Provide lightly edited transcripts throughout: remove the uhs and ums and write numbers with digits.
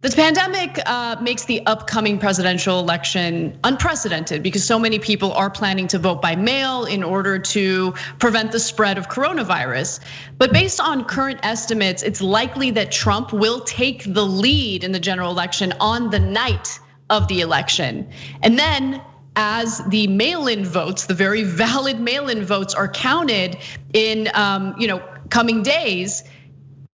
The pandemic makes the upcoming presidential election unprecedented because so many people are planning to vote by mail in order to prevent the spread of coronavirus. But based on current estimates, it's likely that Trump will take the lead in the general election on the night of the election. And then as the mail-in votes, the very valid mail-in votes are counted in coming days,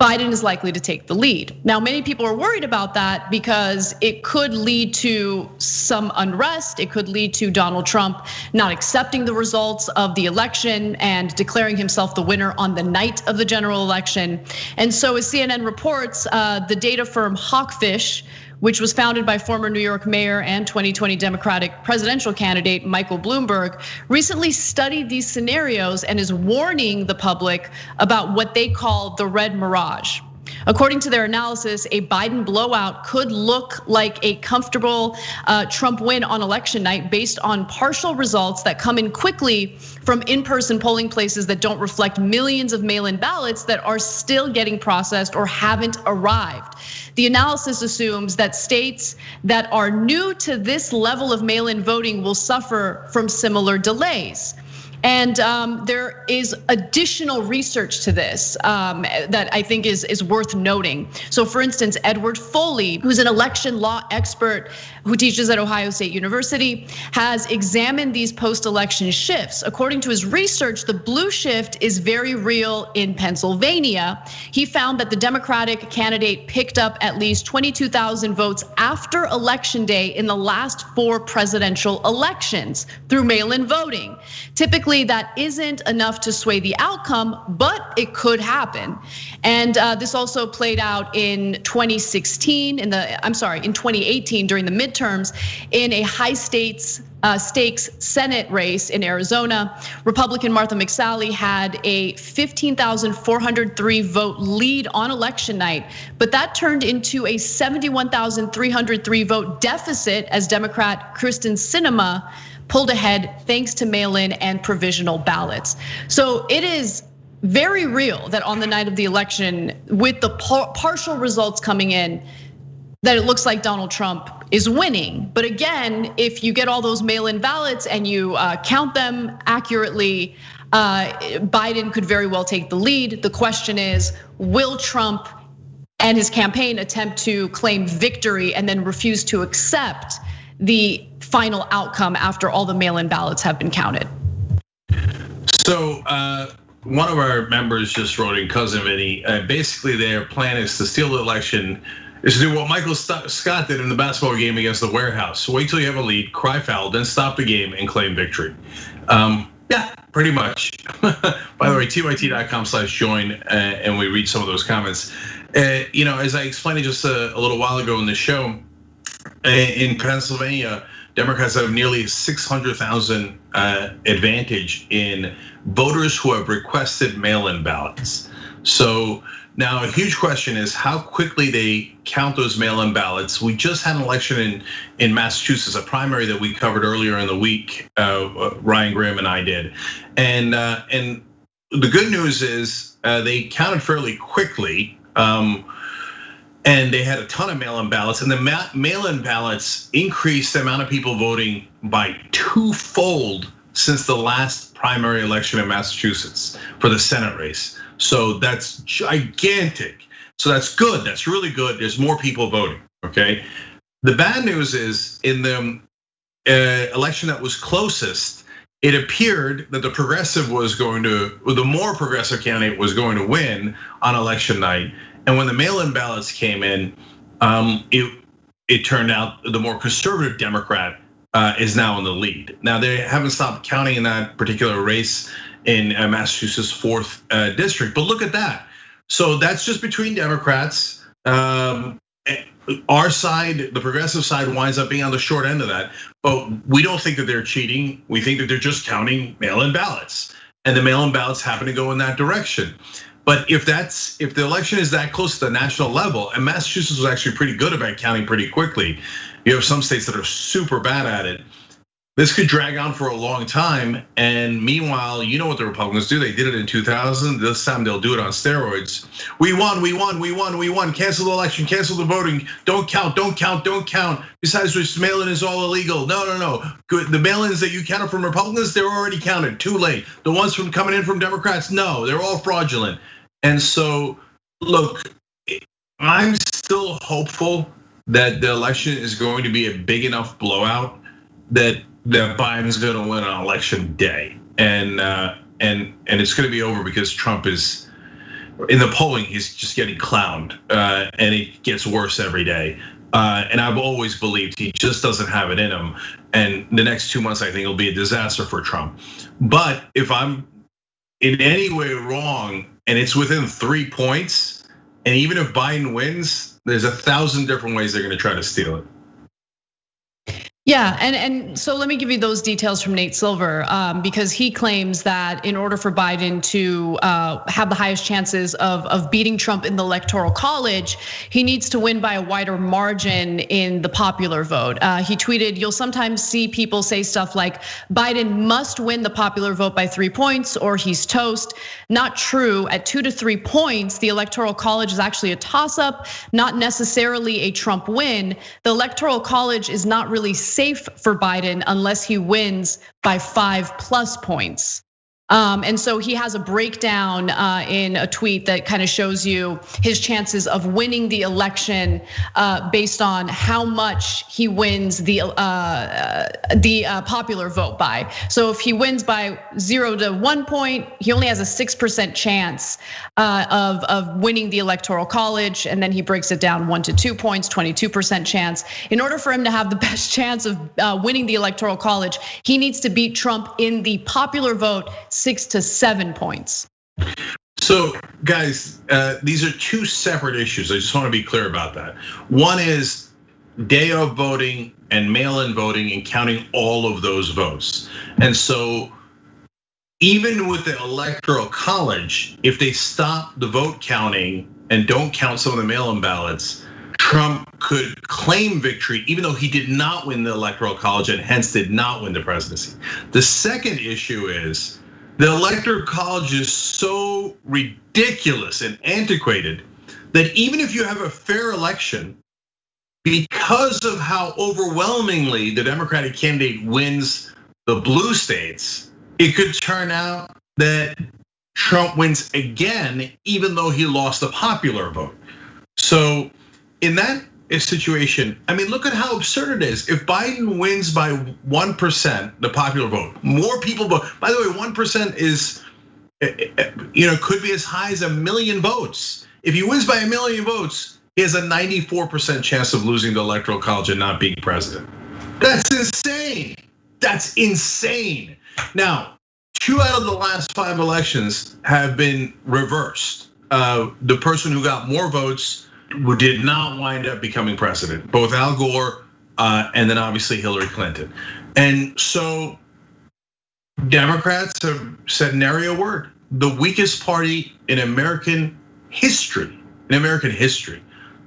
Biden is likely to take the lead. Now, many people are worried about that because it could lead to some unrest. It could lead to Donald Trump not accepting the results of the election and declaring himself the winner on the night of the general election. And so as CNN reports, the data firm Hawkfish, which was founded by former New York mayor and 2020 Democratic presidential candidate Michael Bloomberg, recently studied these scenarios and is warning the public about what they call the Red Mirage. According to their analysis, a Biden blowout could look like a comfortable Trump win on election night based on partial results that come in quickly from in-person polling places that don't reflect millions of mail-in ballots that are still getting processed or haven't arrived. The analysis assumes that states that are new to this level of mail-in voting will suffer from similar delays. And there is additional research to this that I think is worth noting. So for instance, Edward Foley, who's an election law expert who teaches at Ohio State University, has examined these post-election shifts. According to his research, the blue shift is very real in Pennsylvania. He found that the Democratic candidate picked up at least 22,000 votes after election day in the last 4 presidential elections through mail-in voting. Typically, that isn't enough to sway the outcome, but it could happen. And this also played out in 2018 during the midterms in a high stakes Senate race in Arizona. Republican Martha McSally had a 15,403 vote lead on election night, but that turned into a 71,303 vote deficit as Democrat Kristen Sinema pulled ahead thanks to mail-in and provisional ballots. So it is very real that on the night of the election, with the partial results coming in, that it looks like Donald Trump is winning. But again, if you get all those mail-in ballots and you count them accurately, Biden could very well take the lead. The question is, will Trump and his campaign attempt to claim victory and then refuse to accept the final outcome after all the mail-in ballots have been counted? So one of our members just wrote in, Cousin Vinny, basically their plan is to steal the election, is to do what Michael Scott did in the basketball game against the Warehouse. Wait till you have a lead, cry foul, then stop the game and claim victory. Yeah, pretty much. By the way, tyt.com/join, and we read some of those comments. As I explained just a little while ago in the show, in Pennsylvania, Democrats have nearly 600,000 advantage in voters who have requested mail-in ballots. So now a huge question is how quickly they count those mail-in ballots. We just had an election in Massachusetts, a primary that we covered earlier in the week. Ryan Graham and I did, and the good news is they counted fairly quickly. And they had a ton of mail-in ballots, and the mail-in ballots increased the amount of people voting by 2-fold since the last primary election in Massachusetts for the Senate race. So that's gigantic. So that's good, that's really good. There's more people voting, okay? The bad news is in the election that was closest, it appeared that the more progressive candidate was going to win on election night. And when the mail-in ballots came in, it turned out the more conservative Democrat is now in the lead. Now they haven't stopped counting in that particular race in Massachusetts 4th district, but look at that. So that's just between Democrats. Our side, the progressive side, winds up being on the short end of that, but we don't think that they're cheating. We think that they're just counting mail-in ballots, and the mail-in ballots happen to go in that direction. But if the election is that close to the national level, and Massachusetts was actually pretty good about counting pretty quickly. You have some states that are super bad at it. This could drag on for a long time. And meanwhile, you know what the Republicans do? They did it in 2000. This time they'll do it on steroids. We won. Cancel the election, cancel the voting. Don't count. Besides which, mail-in is all illegal. No. The mail-ins that you counted from Republicans, they're already counted, too late. The ones from coming in from Democrats, no, they're all fraudulent. And so, look, I'm still hopeful that the election is going to be a big enough blowout that Biden's going to win on election day, and it's going to be over because Trump is in the polling. He's just getting clowned, and it gets worse every day. And I've always believed he just doesn't have it in him. And the next 2 months, I think, will be a disaster for Trump. But if I'm in any way wrong, and it's within 3 points, and even if Biden wins, there's 1,000 different ways they're going to try to steal it. Yeah, and so let me give you those details from Nate Silver, because he claims that in order for Biden to have the highest chances of beating Trump in the Electoral College, he needs to win by a wider margin in the popular vote. He tweeted, "You'll sometimes see people say stuff like Biden must win the popular vote by 3 points or he's toast. Not true. At 2 to 3 points, the Electoral College is actually a toss-up, not necessarily a Trump win. The Electoral College is not really safe for Biden unless he wins by 5+ points." And so he has a breakdown in a tweet that kind of shows you his chances of winning the election based on how much he wins the popular vote by. So if he wins by 0 to 1 point, he only has a 6% chance of winning the Electoral College, and then he breaks it down 1 to 2 points, 22% chance. In order for him to have the best chance of winning the Electoral College, he needs to beat Trump in the popular vote 6 to 7 points. So guys, these are two separate issues. I just want to be clear about that. One is day of voting and mail-in voting and counting all of those votes. And so even with the Electoral College, if they stop the vote counting and don't count some of the mail-in ballots, Trump could claim victory even though he did not win the Electoral College and hence did not win the presidency. The second issue is the Electoral College is so ridiculous and antiquated that even if you have a fair election, because of how overwhelmingly the Democratic candidate wins the blue states, it could turn out that Trump wins again, even though he lost the popular vote. So in that situation, I mean, look at how absurd it is. If Biden wins by 1%, the popular vote, more people vote. By the way, 1% is, could be as high as 1 million votes. If he wins by 1 million votes, he has a 94% chance of losing the Electoral College and not being president. That's insane. That's insane. Now, 2 out of the last 5 elections have been reversed. The person who got more votes who did not wind up becoming president, both Al Gore and then obviously Hillary Clinton. And so Democrats have said nary a word. The weakest party in American history,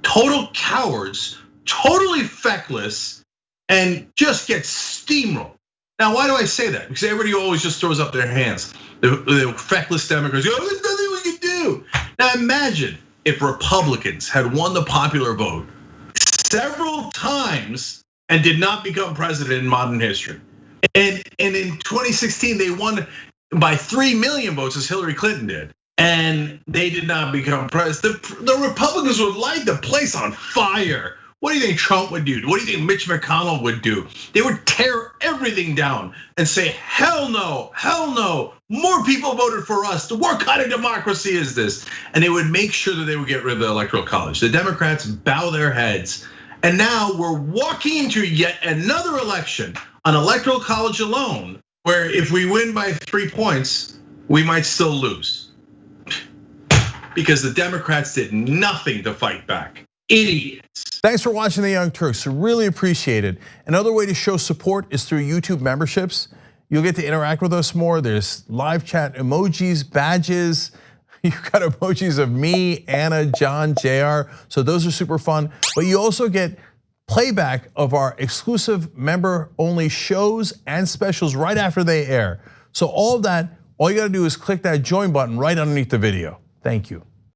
total cowards, totally feckless, and just get steamrolled. Now, why do I say that? Because everybody always just throws up their hands. The feckless Democrats go, there's nothing we can do. Now imagine if Republicans had won the popular vote several times and did not become president in modern history. And in 2016, they won by 3 million votes as Hillary Clinton did. And they did not become president. The Republicans would light the place on fire. What do you think Trump would do? What do you think Mitch McConnell would do? They would tear everything down and say, hell no, more people voted for us. What kind of democracy is this? And they would make sure that they would get rid of the Electoral College. The Democrats bow their heads. And now we're walking into yet another election on Electoral College alone, where if we win by 3 points, we might still lose. Because the Democrats did nothing to fight back. Idiots. Thanks for watching The Young Turks, really appreciate it. Another way to show support is through YouTube memberships. You'll get to interact with us more. There's live chat emojis, badges. You've got emojis of me, Anna, John, JR. So those are super fun. But you also get playback of our exclusive member-only shows and specials right after they air. So all of that, all you gotta do is click that join button right underneath the video. Thank you.